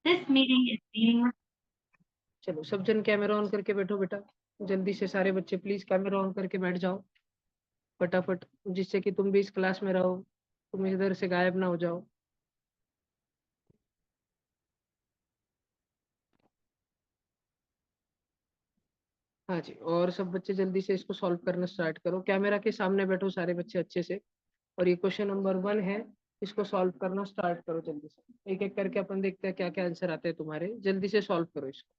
This meeting is being चलो सब जन कैमरा ऑन करके बैठो बेटा। जल्दी से सारे बच्चे प्लीज कैमरा ऑन करके बैठ जाओ फटाफट, जिससे कि तुम भी इस क्लास में रहो, तुम इधर से गायब ना हो जाओ। हाँ जी, और सब बच्चे जल्दी से इसको सॉल्व करना स्टार्ट करो, कैमरा के सामने बैठो सारे बच्चे अच्छे से। और ये क्वेश्चन नंबर 1 है, इसको सॉल्व करना स्टार्ट करो जल्दी से, एक एक करके अपन देखते हैं क्या क्या आंसर आते हैं तुम्हारे, जल्दी से सॉल्व करो इसको।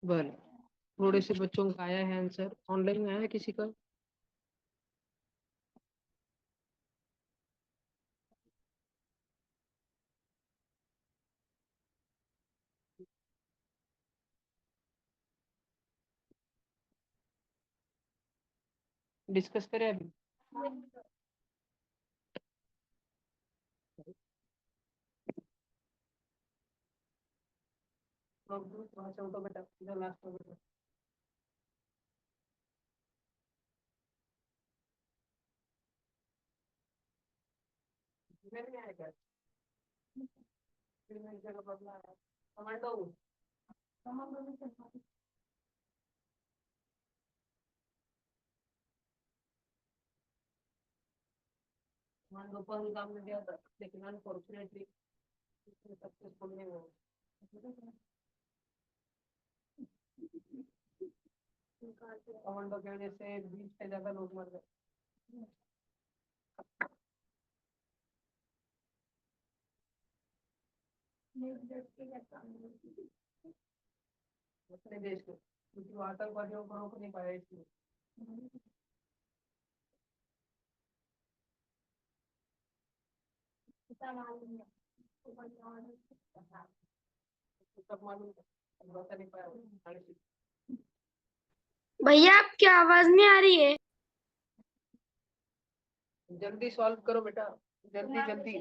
बल थोड़े से बच्चों का आया है आंसर, ऑनलाइन में आया है किसी का? डिस्कस करें अभी? वहाँ से उठो बेटा, इधर लास्ट में बैठो। इधर नहीं आएगा, फिर मैं एक जगह बदला है। कमांडो, कमांडो नहीं चल पाती। कमांडो पर काम में गया था, लेकिन अनफॉर्चुनेटली सक्सेसफुल नहीं हुआ। कमांडो की वजह से 20 से ज्यादा लोग मर गए अपने देश को, क्योंकि वो आतंकवादियों को रोक नहीं पाया इसलिए। भैया आपकी आवाज नहीं आ रही है। जल्दी सॉल्व करो बेटा, जल्दी जल्दी।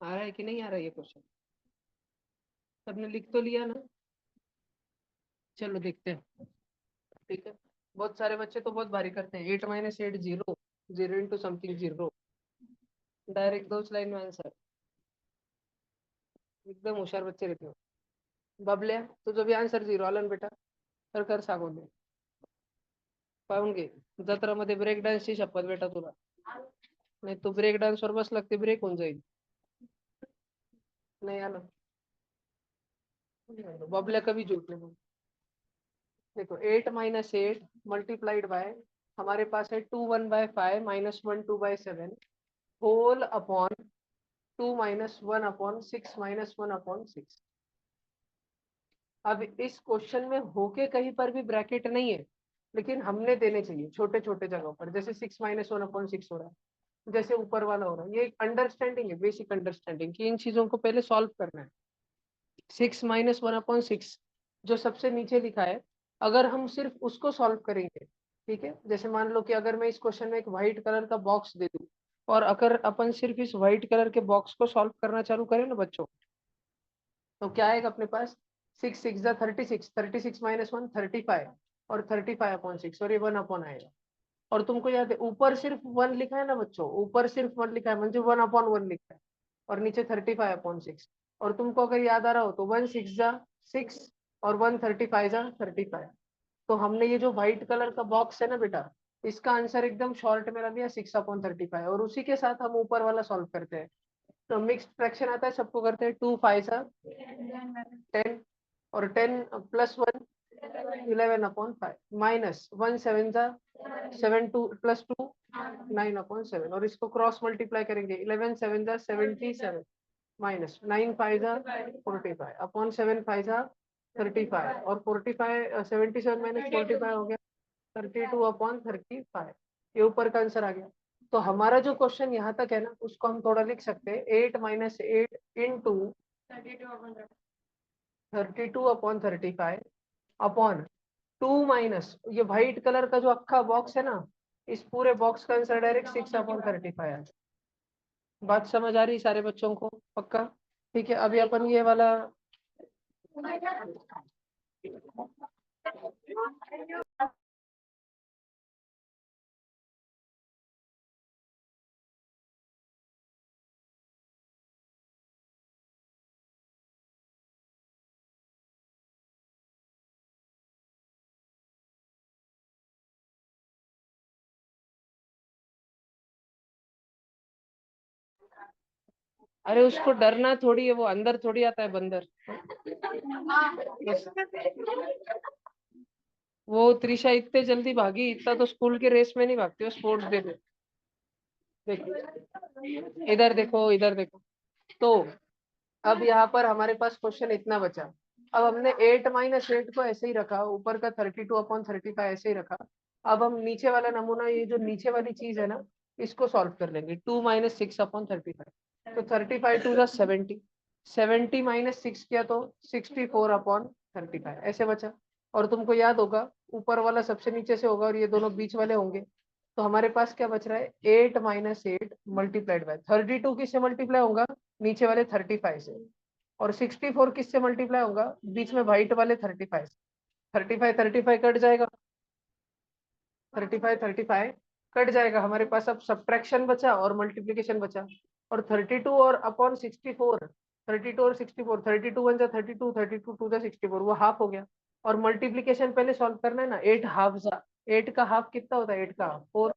आ रहा है कि नहीं आ रहा है ये क्वेश्चन? सबने लिख तो लिया ना? चलो देखते हैं। ठीक है, बहुत सारे बच्चे तो बहुत भारी करते हैं। 8 - 8 0, 0 × समथिंग 0, डायरेक्ट 2 लाइन में आंसर। एकदम होशियार बच्चे रहते हो। बबले तुझो भी आन्सर 0 आलन बेटा, कर सांगोले पाहून घे. जत्रामध्ये ब्रेक डान्सची शपथ बेटा तुला. नाही तू ब्रेक डान्सवर बसला की ब्रेक होऊन जाईल. नाही आलं बबल्या कभी झूठ नहीं बोल. देखो 8 - 8 मल्टीप्लाइड बाय, हमारे पास है 2 1/5 -1 2/7 होल अपॉन 2 - 1/6 -1/6। अब इस क्वेश्चन में होके कहीं पर भी ब्रैकेट नहीं है, लेकिन हमने देने चाहिए छोटे छोटे जगहों पर, जैसे 6 - 1/6 हो रहा है, जैसे ऊपर वाला हो रहा है। ये एक अंडरस्टैंडिंग है, बेसिक अंडरस्टैंडिंग कि इन चीजों को पहले सॉल्व करना है। 6 - 1/6 जो सबसे नीचे लिखा है, अगर हम सिर्फ उसको सॉल्व करेंगे, ठीक है, जैसे मान लो कि अगर मैं इस क्वेश्चन में एक व्हाइट कलर का बॉक्स दे दूं और अगर अपन सिर्फ इस व्हाइट कलर के बॉक्स को सॉल्व करना चालू करें ना बच्चों, तो क्या आएगा अपने पास? 6 6 जा 36, 36 - 1 35 और 35/6 और ये 1 अपॉन आएगा। और तुमको याद है ऊपर सिर्फ 1 लिखा है ना बच्चों, ऊपर सिर्फ 1 लिखा है म्हणजे 1/1 लिखा है, और नीचे 35/6। और तुमको अगर याद आ रहा हो तो 1 6 जा 6 और 1 35 जा 35। तो हमने ये जो व्हाइट कलर का बॉक्स है ना बेटा, इसका आंसर एकदम शॉर्ट में लिया 6/35, और उसी के साथ हम ऊपर वाला सॉल्व करते हैं। तो मिक्स्ड फ्रैक्शन आता है, सबको करते हैं। 2 5 जा 10 और 10 +1 11/5 माइनस 1 7 जा 7 2 +2 9/7, और इसको क्रॉस मल्टीप्लाई करेंगे। 11 7 जा 77 माइनस 9 5 जा 45 अपॉन 7 5 जा 35, और 45 77 - 45 हो गया 32/35। ये ऊपर का आंसर आ गया। तो हमारा जो क्वेश्चन यहाँ तक है ना, उसको हम थोड़ा लिख सकते हैं। 8 - 8 इंटू 32/35 अपॉन 2 माइनस ये व्हाइट कलर का जो अक्खा बॉक्स है ना, इस पूरे बॉक्स का आंसर डायरेक्ट 6/35 है। बात समझ आ रही सारे बच्चों को? पक्का? ठीक है, अभी अपन ये वाला अरे उसको डरना थोड़ी है, वो अंदर थोड़ी आता है बंदर। वो त्रिशा इतने जल्दी भागी, इतना तो स्कूल के रेस में नहीं भागती वो, स्पोर्ट्स डे में। देखो इधर देखो, इधर देखो। तो अब यहाँ पर हमारे पास क्वेश्चन इतना बचा। अब हमने 8 - 8 को ऐसे ही रखा, ऊपर का 32/35 ऐसे ही रखा। अब हम नीचे वाला नमूना, ये जो नीचे वाली चीज है ना, इसको सॉल्व कर लेंगे। 2 - 6/35, तो 35 2 जा 70, 70 - 6 किया तो 64/35 ऐसे बचा। और तुमको याद होगा ऊपर वाला सबसे नीचे से होगा और ये दोनों बीच वाले होंगे। तो हमारे पास क्या बच रहा है? 8 - 8 मल्टीप्लाइड बाय 32 किससे मल्टीप्लाई होगा? नीचे वाले 35 से। और 64 किससे मल्टीप्लाई होगा? बीच में व्हाइट वाले 35 से। 35 35 कट जाएगा, 35 35 कट जाएगा। हमारे पास अब सब्ट्रैक्शन बचा और मल्टीप्लीकेशन बचा। और 32 और अपॉन 64, 32 और 64, 32 1 जा 32, 32 2 जा 64, वो हाफ हो गया। और मल्टीप्लीकेशन पहले सॉल्व करना है ना। 8 हाफ जा 8 का हाफ कितना होता है? 8 का हाफ 4,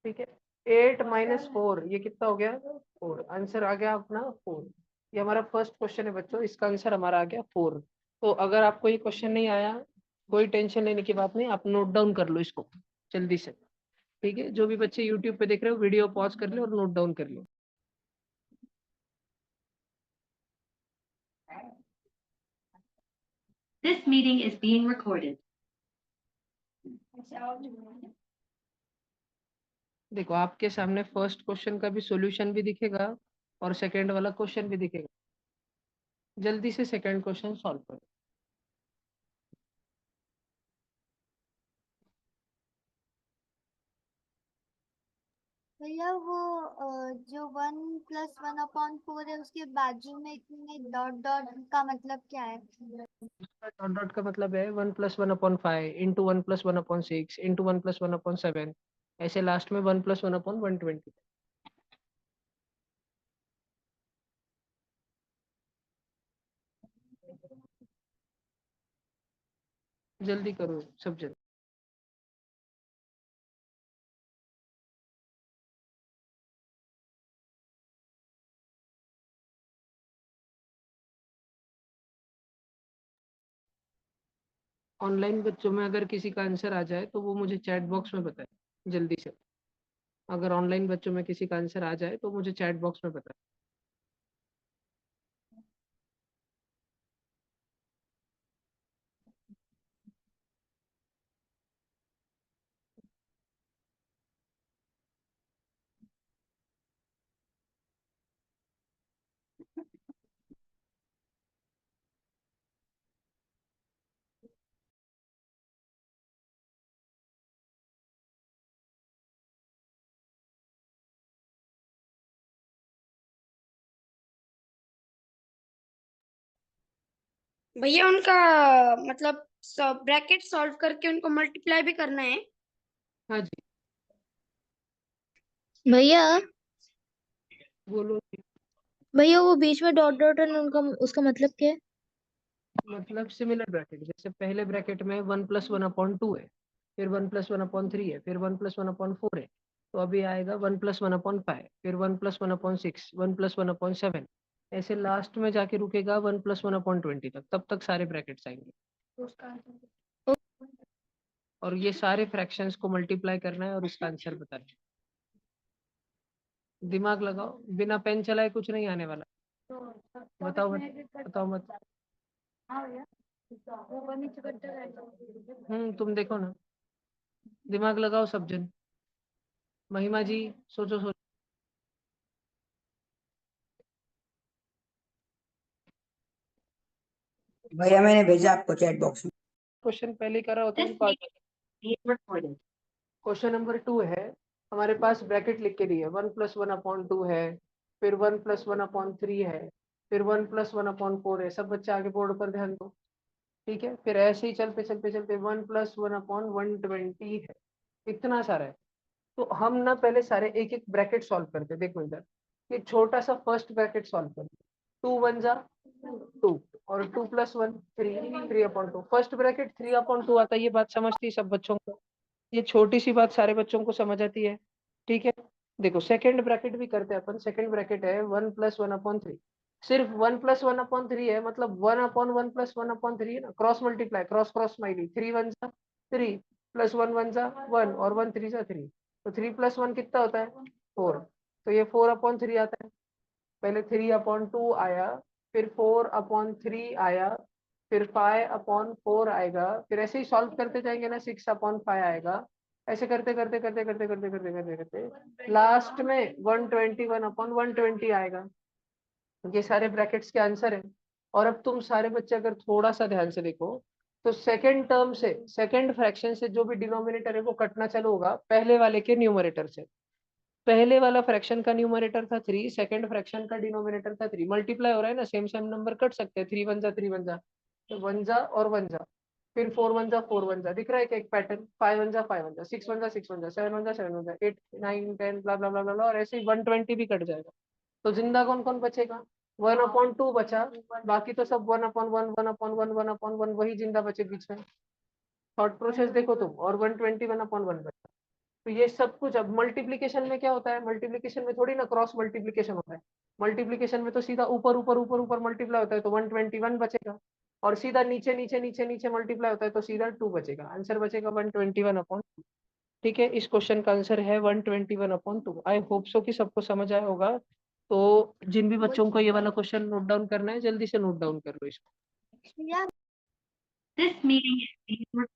ठीक है। 8 - 4 ये कितना हो गया? 4। आंसर आ गया अपना 4। ये हमारा फर्स्ट क्वेश्चन है बच्चों, इसका आंसर हमारा आ गया 4। तो अगर आपको ये क्वेश्चन नहीं आया, कोई टेंशन लेने की बात नहीं, आप नोट डाउन कर लो इसको। जल्दी से। ठीक है, जो भी बच्चे यूट्यूब पे देख रहे हो वीडियो पॉज कर लो और नोट डाउन कर लो। This meeting is being recorded. देखो आपके सामने फर्स्ट क्वेश्चन का भी सॉल्यूशन भी दिखेगा और सेकंड वाला क्वेश्चन भी दिखेगा। जल्दी से सेकंड क्वेश्चन सॉल्व करो। भैया वो जो 1+1/4 है उसके बाजू में डॉट डॉट का मतलब क्या है? डॉट डॉट का मतलब है 1+1/5 इंटू 1+1/6 इंटू 1+1/7, ऐसे लास्ट में 1+1/120। जल्दी करो सब जल्दी। ऑनलाइन बच्चों में अगर किसी का आंसर आ जाए तो वो मुझे चैट बॉक्स में बताए जल्दी से। अगर ऑनलाइन बच्चों में किसी का आंसर आ जाए तो मुझे चैट बॉक्स में बताए। भैया उनका मतलब ब्रैकेट सॉल्व करके उनको मल्टीप्लाई भी करना है। हाँ जी भैया बोलो। भैया वो बीच में डॉट डॉट है ना, उनका उसका मतलब क्या है? मतलब सिमिलर ब्रैकेट, जैसे पहले ब्रैकेट में 1+1/2 है, फिर 1+1/3 है, फिर 1+1/4 है, तो अभी आएगा 1+1/5, फिर 1+1/6, 1+1/7, ऐसे लास्ट में जाके रुकेगा 1+1/20 तक, तब तक सारे ब्रैकेट्स आएंगे। और ये सारे फ्रैक्शंस को मल्टीप्लाई करना है और इसका आंसर बताना है। दिमाग लगाओ, बिना पेन चलाए कुछ नहीं आने वाला। बताओ बताओ मत। तुम देखो ना, दिमाग लगाओ सब जन। महिमा जी सोचो सोचो। भैया मैंने भेजा आपको चैट बॉक्स में। क्वेश्चन पहले करा होता This है तो meeting is being recorded. Question number 2 है, हमारे पास ब्रैकेट लिख के दी है 1+1/2 है, फिर 1+1/3 है, फिर 1+1/4 है। सब बच्चे आगे बोर्ड पर ध्यान दो। ठीक है, फिर ऐसे ही चलते चलते चलते 1+1/120 है। इतना सारा है। तो हम ना पहले सारे एक एक ब्रैकेट सॉल्व करते। देखो इधर, ये छोटा सा फर्स्ट ब्रैकेट सॉल्व करते। 2 1 2 और 2+1 3, 3/2। फर्स्ट ब्रैकेट 3/2 आता है, ये बात समझती सब बच्चों को। ये छोटी सी बात सारे बच्चों को समझ आती है। ठीक है, देखो सेकंड ब्रैकेट भी करते हैं अपन। सेकंड ब्रैकेट है 1+1/3। सिर्फ 1+1/3 है, मतलब 1/1+1/3 है ना। Cross multiply, cross cross smiley, 3 1 3 +1 1 और 1 3 3। तो 3+1 कितना होता है? 4। तो ये 4/3 आता है। पहले 3/2 आया, फिर 4/3 आया, फिर 5/4 आएगा, फिर ऐसे ही सॉल्व करते जाएंगे ना, 6/5 आएगा। ऐसे करते करते करते करते करते करते करते करते लास्ट में 121/120 आएगा। ये सारे ब्रैकेट्स के आंसर है। और अब तुम सारे बच्चे अगर थोड़ा सा ध्यान से देखो, तो सेकंड टर्म से, सेकंड फ्रैक्शन से जो भी डिनोमिनेटर है वो कटना चालू होगा पहले वाले के न्यूमरेटर से। पहले वाला फ्रैक्शन का न्यूमरेटर था 3, सेकंड फ्रैक्शन का डिनोमिनेटर था 3। मल्टीप्लाई हो रहा है ना, सेम सेम नंबर कट सकते हैं। 3 1 जा 3 1 जा, तो 1 जा और 1 जा, फिर 4 1 जा 4 1 जा। दिख रहा है कि एक पैटर्न। 5 1 जा 5 1 जा, 6 1 जा 6 1 जा, 7 1 जा 7 1 जा, 8 9 10 ब्ला ब्ला ब्ला ब्ला, और ऐसे ही 120 भी कट जाएगा। तो जिंदा कौन कौन बचेगा? 1/2 बचा, बाकी तो सब 1/1 1/1 1/1 वही जिंदा बचे बीच में। थॉट प्रोसेस देखो तुम, और 120 1/1 बचा। तो ये सब कुछ। अब मल्टीप्लीकेशन में क्या होता है? मल्टीप्लीकेशन में थोड़ी ना क्रॉस मल्टीप्लीकेशन होता है। मल्टीप्लीकेशन में तो सीधा ऊपर ऊपर ऊपर ऊपर मल्टीप्लाई होता है, तो 121 बचेगा। और सीधा नीचे नीचे नीचे नीचे मल्टीप्लाई होता है, तो सीधा 2 बचेगा। आंसर बचेगा 121/2। ठीक है, इस क्वेश्चन का आंसर है 121/2। आई होप सो कि सबको समझ आया होगा। तो जिन भी बच्चों को ये वाला क्वेश्चन नोट डाउन करना है जल्दी से नोट डाउन कर लो इसको। भैया This meeting is being recorded.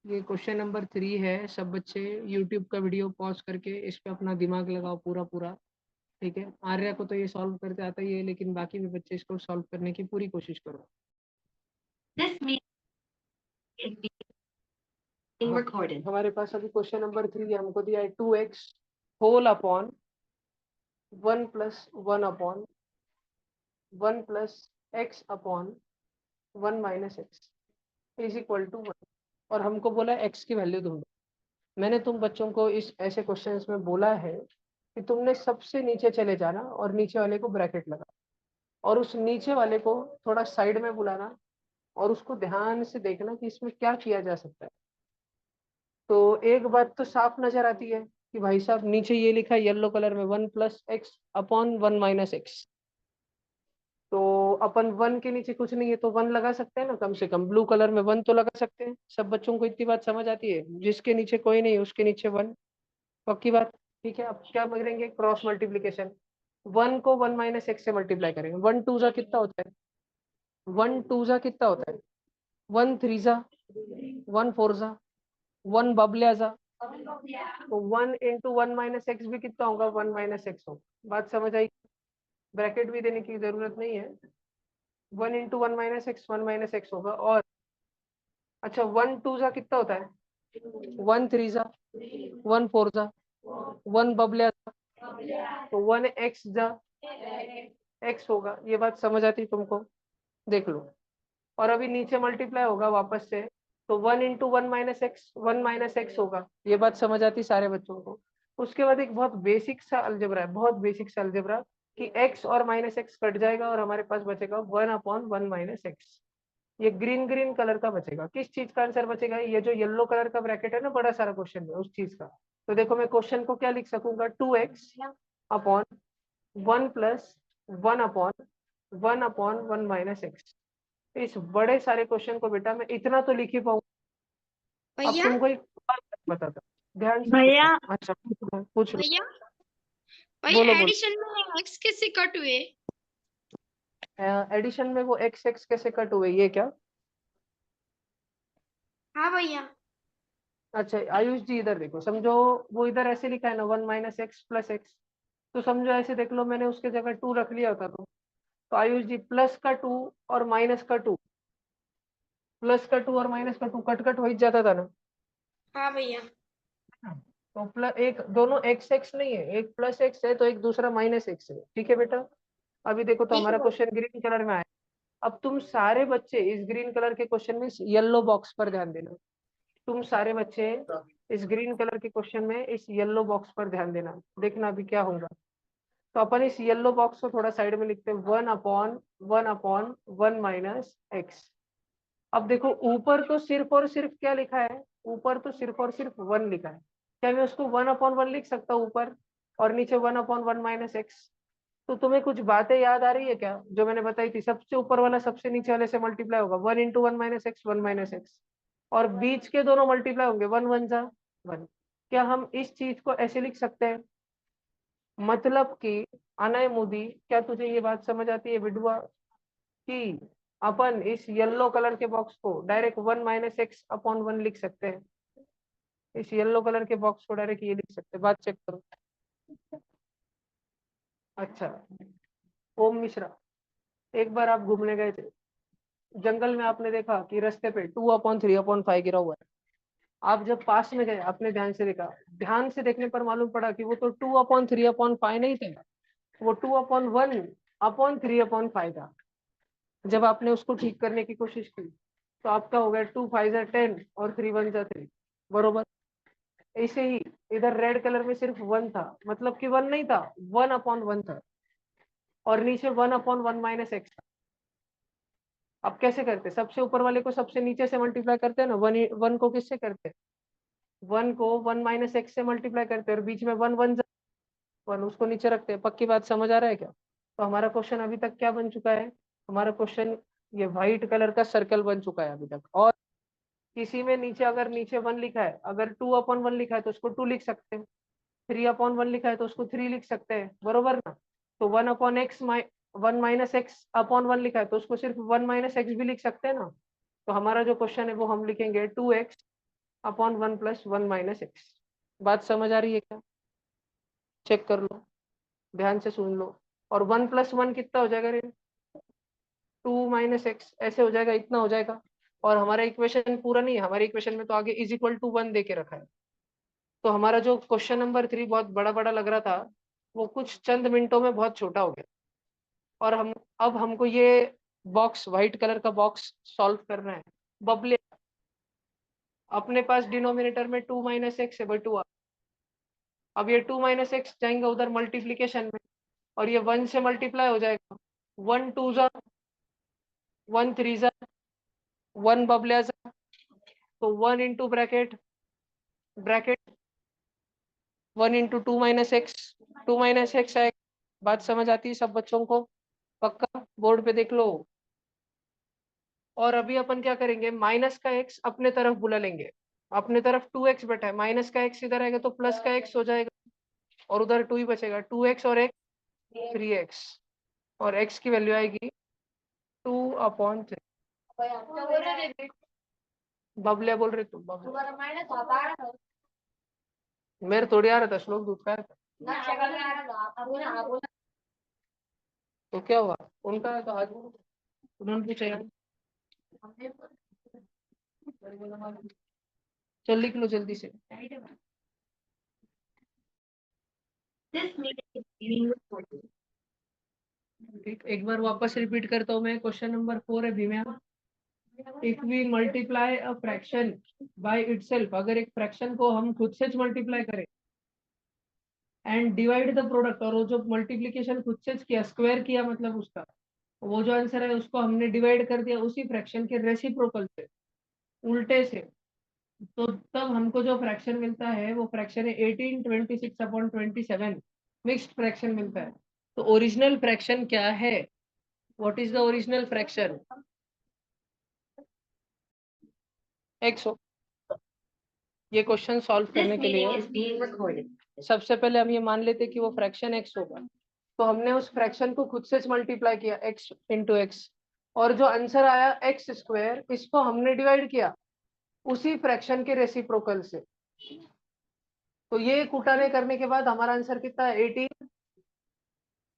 ये क्वेश्चन नंबर 3 है। सब बच्चे यूट्यूब का वीडियो पॉज करके इस पे अपना दिमाग लगाओ पूरा पूरा। ठीक है, आर्या को तो ये सॉल्व करते आता ही है, लेकिन बाकी भी बच्चे इसको सॉल्व करने की पूरी कोशिश करो। This meeting is being recorded. हमारे पास अभी क्वेश्चन नंबर 3 हमको दिया है 2x whole upon 1 + 1 upon 1 + x upon 1 - x is equal to 1, और हमको बोला x की वैल्यू ढूंढो। मैंने तुम बच्चों को इस ऐसे क्वेश्चंस में बोला है कि तुमने सबसे नीचे चले जाना और नीचे वाले को ब्रैकेट लगा, और उस नीचे वाले को थोड़ा साइड में बुलाना और उसको ध्यान से देखना कि इसमें क्या किया जा सकता है। तो एक बात तो साफ नजर आती है कि भाई साहब नीचे ये लिखा है येलो कलर में 1 + x अपॉन 1 - x। तो अपन 1 के नीचे कुछ नहीं है तो 1 लगा सकते हैं ना, कम से कम ब्लू कलर में 1 तो लगा सकते हैं। सब बच्चों को इतनी बात समझ आती है, जिसके नीचे कोई नहीं उसके नीचे 1, पक्की बात। ठीक है, अब क्या करेंगे, क्रॉस मल्टीप्लीकेशन। 1 को 1 - x से मल्टीप्लाई करेंगे। 1 2 जा कितना होता है, 1 2 जा कितना होता है, 1 3 जा 1 4 जा 1 बबलिया जा। तो 1 × 1 - x भी कितना होगा, 1 - x होगा। बात समझ आई, ब्रैकेट भी देने की जरूरत नहीं है। 1 × 1 - x 1 - x होगा। और अच्छा 1 2 जा कितना होता है, 1 3 जा 1 4 जा 1 बबलिया जा, तो 1 x जा x होगा। ये बात समझ आती तुमको, देख लो। और अभी नीचे मल्टीप्लाई होगा वापस से, तो 1 × 1 - x 1 - x होगा। ये बात समझ आती सारे बच्चों को। उसके बाद एक बहुत बेसिक सा अलजेब्रा है, बहुत बेसिक सा अलजेब्रा, कि x और -x कट जाएगा और हमारे पास बचेगा 1/1 - x। ये ग्रीन ग्रीन कलर का बचेगा। किस चीज का आंसर बचेगा, ये जो येलो कलर का ब्रैकेट है ना बड़ा सारा क्वेश्चन में, उस चीज का। तो देखो मैं क्वेश्चन को क्या लिख सकूंगा, 2x अपॉन 1 + 1/1 - x। इस बड़े सारे क्वेश्चन को बेटा मैं इतना तो लिख ही पाऊंगा। अब भैया तुमको एक बात बताता, ध्यान से भैया सुनना। अच्छा पूछ लो। भैया बोलो भैया बोलो। एडिशन में x कैसे कट हुए? एडिशन में वो x कैसे कट हुए, ये क्या? हाँ भैया। अच्छा आयुष जी इधर देखो, समझो वो इधर ऐसे लिखा है ना 1 - x + x, तो समझो ऐसे देख लो, मैंने उसके जगह 2 रख लिया होता तो आयुष जी प्लस का 2 और माइनस का 2, प्लस का 2 और माइनस का 2 कट कट हो ही जाता था ना। हाँ भैया। तो प्लस एक दोनों x नहीं है, एक +x है तो एक दूसरा -x है। ठीक है बेटा, अभी देखो तो ठीक है हमारा भैया। क्वेश्चन ग्रीन कलर में आया। अब तुम सारे बच्चे इस ग्रीन कलर के क्वेश्चन में येलो बॉक्स पर ध्यान देना। तुम सारे बच्चे इस ग्रीन कलर के क्वेश्चन में इस येलो बॉक्स पर ध्यान देना, देखना अभी क्या होगा। तो अपन इस येलो बॉक्स को थोड़ा साइड में लिखते हैं, 1/1/1 - x। अब देखो ऊपर तो सिर्फ और सिर्फ क्या लिखा है, ऊपर तो सिर्फ और सिर्फ 1 लिखा है। क्या मैं उसको 1/1 लिख सकता हूँ ऊपर, और नीचे 1/1 - x? तो तुम्हें कुछ बातें याद आ रही है क्या जो मैंने बताई थी, सबसे ऊपर वाला सबसे नीचे वाले से मल्टीप्लाई होगा, 1 × 1 - x 1 - x, और बीच के दोनों मल्टीप्लाई होंगे, 1 1 जा 1। क्या हम इस चीज को ऐसे लिख सकते हैं, मतलब कि अनय मोदी, क्या तुझे ये बात समझ आती है बिडुआ, कि अपन इस येलो कलर के बॉक्स को डायरेक्ट 1 - x/1 लिख सकते हैं? इस येलो कलर के बॉक्स को डायरेक्ट ये लिख सकते हैं, बात चेक करो। अच्छा ओम मिश्रा, एक बार आप घूमने गए थे जंगल में, आपने देखा कि रास्ते पे 2/3/5 गिरा हुआ है। आप जब पास में गए आपने ध्यान से देखा, ध्यान से देखने पर मालूम पड़ा कि वो तो 2/3/5 नहीं थे, वो 2/1/3/5 था। जब आपने उसको ठीक करने की कोशिश की तो आपका हो गया 2 5 10 और 3 1 3, बरोबर। ऐसे ही इधर रेड कलर में सिर्फ 1 था, मतलब कि 1 नहीं था, 1/1 था, और नीचे 1/1 - x था। अब कैसे करते, सबसे ऊपर वाले को सबसे नीचे से मल्टीप्लाई करते हैं ना, 1 को किससे करते हैं, 1 को 1 - x से मल्टीप्लाई करते हैं, और बीच में 1 1 1 उसको नीचे रखते हैं। पक्की बात समझ आ रहा है क्या? तो हमारा क्वेश्चन अभी तक क्या बन चुका है, हमारा क्वेश्चन ये व्हाइट कलर का सर्कल बन चुका है अभी तक। और किसी में नीचे अगर नीचे 1 लिखा है, अगर 2/1 लिखा है तो उसको 2 लिख सकते हैं, 3/1 लिखा है तो उसको 3 लिख सकते हैं, बरोबर ना। तो 1/x 1-x/1 लिखा है तो उसको सिर्फ 1-x भी लिख सकते हैं ना। तो हमारा जो क्वेश्चन है वो हम लिखेंगे 2x/1 + 1-x। बात समझ आ रही है क्या? चेक कर लो, ध्यान से सुन लो। और 1 + 1 कितना हो जाएगा रे? 2-x ऐसे हो जाएगा, इतना हो जाएगा। और हमारा इक्वेशन पूरा नहीं है, हमारे इक्वेशन में तो आगे = 1 दे के रखा है। तो हमारा जो क्वेश्चन नंबर 3 बहुत बड़ा बड़ा लग रहा था, वो कुछ चंद मिनटों में बहुत छोटा हो गया। और अब हमको ये बॉक्स, व्हाइट कलर का बॉक्स सॉल्व करना है। बबले अपने पास डिनोमिनेटर में 2-x है भाई, 2। अब ये 2-x जाएंगे उधर मल्टीप्लीकेशन में, और ये 1 से मल्टीप्लाई हो जाएगा। 1 2 जा, 1 3 जा, 1 बबले जा, तो 1 into bracket 1 into 2-x, 2-x आएगा। बात समझ आती है सब बच्चों को? पक्का बोर्ड पे देख लो। और अभी अपन क्या करेंगे, माइनस का x अपने तरफ बुला लेंगे। अपने तरफ 2x बैठा है, माइनस का x इधर आएगा तो प्लस का x हो जाएगा, और उधर 2 ही बचेगा। 2x और x 3x, और x की वैल्यू आएगी 2/3। बबले बोल रहे तुम? बबले मेरे थोड़ी आ रहा था श्लोक, दूध का तो क्या हुआ उनका? तो आज उन्होंने पूछा यार। चल लिख लो जल्दी से। This meeting is being recorded. ठीक, एक बार वापस रिपीट करता हूँ मैं। क्वेश्चन नंबर 4 है भीम्या। If we multiply a fraction by itself, अगर एक फ्रैक्शन को हम खुद से मल्टीप्लाई करें, एंड डिवाइड द प्रोडक्ट, और वो जो मल्टीप्लीकेशन खुद से किया, स्क्वायर किया, मतलब उसका वो जो आंसर है उसको हमने डिवाइड कर दिया उसी फ्रैक्शन के रेसिप्रोकल से, उल्टे से, तो तब हमको जो फ्रैक्शन मिलता है वो फ्रैक्शन है 1826/27। मिक्स्ड फ्रैक्शन मिलता है। तो ओरिजिनल फ्रैक्शन क्या है? What is the original fraction? X हो। ये क्वेश्चन सॉल्व This करने के meeting लिए is being recorded. सबसे पहले हम ये मान लेते कि वो फ्रैक्शन एक्स होगा। तो हमने उस फ्रैक्शन को खुद से मल्टीप्लाई किया, x इंटू एक्स, और जो आंसर आया x², इसको हमने डिवाइड किया उसी फ्रैक्शन के रेसिप्रोकल से। तो ये कुटाने करने के बाद हमारा आंसर कितना है?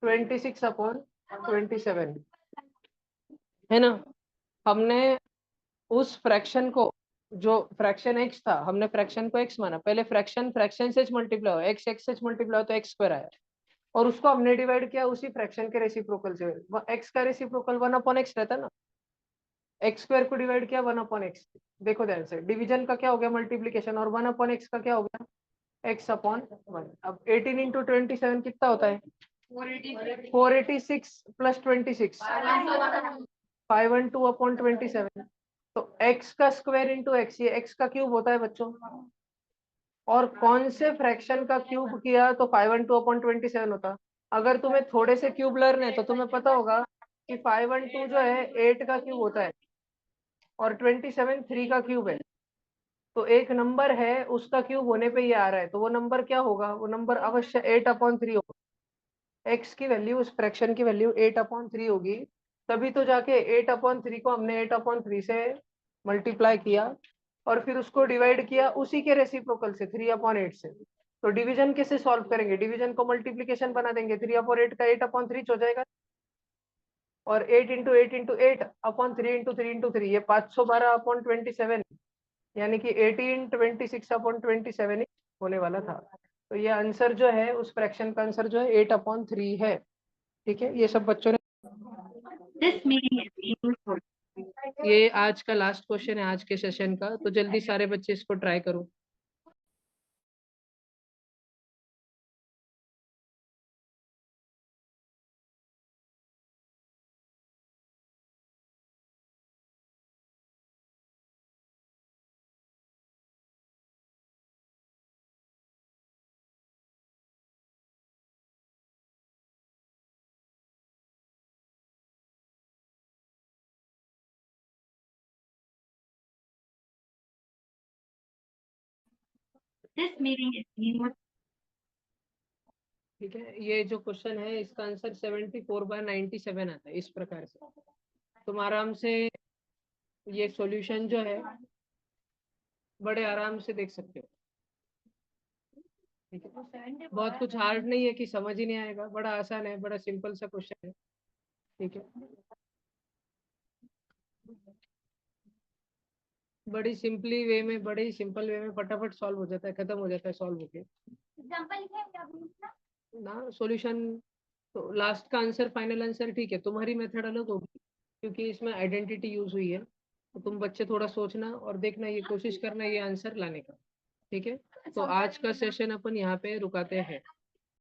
1826/27 है ना। हमने उस फ्रैक्शन को, जो फ्रैक्शन x था, हमने फ्रैक्शन को x माना। पहले फ्रैक्शन फ्रैक्शन से मल्टीप्लाई हुआ, x x से मल्टीप्लाई हुआ तो x² आया, और उसको हमने डिवाइड किया उसी फ्रैक्शन के रेसिप्रोकल से। x का रेसिप्रोकल 1/x रहता है ना, x² को डिवाइड किया 1/x। देखो ध्यान से, डिवीजन का क्या हो गया? मल्टीप्लीकेशन। और 1/x का क्या हो गया? x/1। अब 18 इंटू 27 कितना होता है? 486 + 26, 512/27। तो x का स्क्वायर इंटू x, ये x का क्यूब होता है बच्चों। और कौन से फ्रैक्शन का क्यूब किया तो 512/27 होता। अगर तुम्हें थोड़े से क्यूब लर्न है तो तुम्हें पता होगा कि 512 जो है 8 का क्यूब होता है, और 27 3 का क्यूब है। तो एक नंबर है उसका क्यूब होने पे ये आ रहा है, तो वो नंबर क्या होगा? वो नंबर अवश्य 8/3 होगा। x की वैल्यू, उस फ्रैक्शन की वैल्यू 8/3 होगी। तभी तो जाके 8/3 को हमने 8/3 से मल्टीप्लाई किया, और फिर उसको डिवाइड किया उसी के रेसिप्रोकल से 3/8 से। तो डिवीजन कैसे सॉल्व करेंगे? डिवीजन को मल्टीप्लीकेशन बना देंगे। 3/8 का 8/3 हो जाएगा, और 8 इंटू 8 इंटू 8/3 इंटू 3 इंटू 3, ये 512/27, यानी कि 1826/27 होने वाला था। तो ये आंसर जो है, उस फ्रैक्शन का आंसर जो है 8/3 है। ठीक है, ये सब बच्चों ने, This meeting is being recorded. ये आज का लास्ट क्वेश्चन है आज के सेशन का, तो जल्दी सारे बच्चे इसको ट्राई करो। This meeting is being recorded. ठीक है, ये जो क्वेश्चन है इसका आंसर 74/97 आता है इस प्रकार से। तुम आराम से ये सॉल्यूशन जो है बड़े आराम से देख सकते हो। ठीक है, बहुत कुछ हार्ड नहीं है कि समझ ही नहीं आएगा, बड़ा आसान है, बड़ा सिंपल सा क्वेश्चन है। ठीक है, बड़ी सिंपली वे में, बड़े ही सिंपल वे में फटाफट सॉल्व हो जाता है, खत्म हो जाता है सॉल्व होके एग्जांपल लिखे ना सॉल्यूशन। तो लास्ट का आंसर, फाइनल आंसर ठीक है, तुम्हारी मेथड अलग होगी क्योंकि इसमें आइडेंटिटी यूज हुई है। तो तुम बच्चे थोड़ा सोचना और देखना, ये कोशिश करना ये आंसर लाने का। ठीक है, तो आज का सेशन अपन यहाँ पे रुकाते हैं।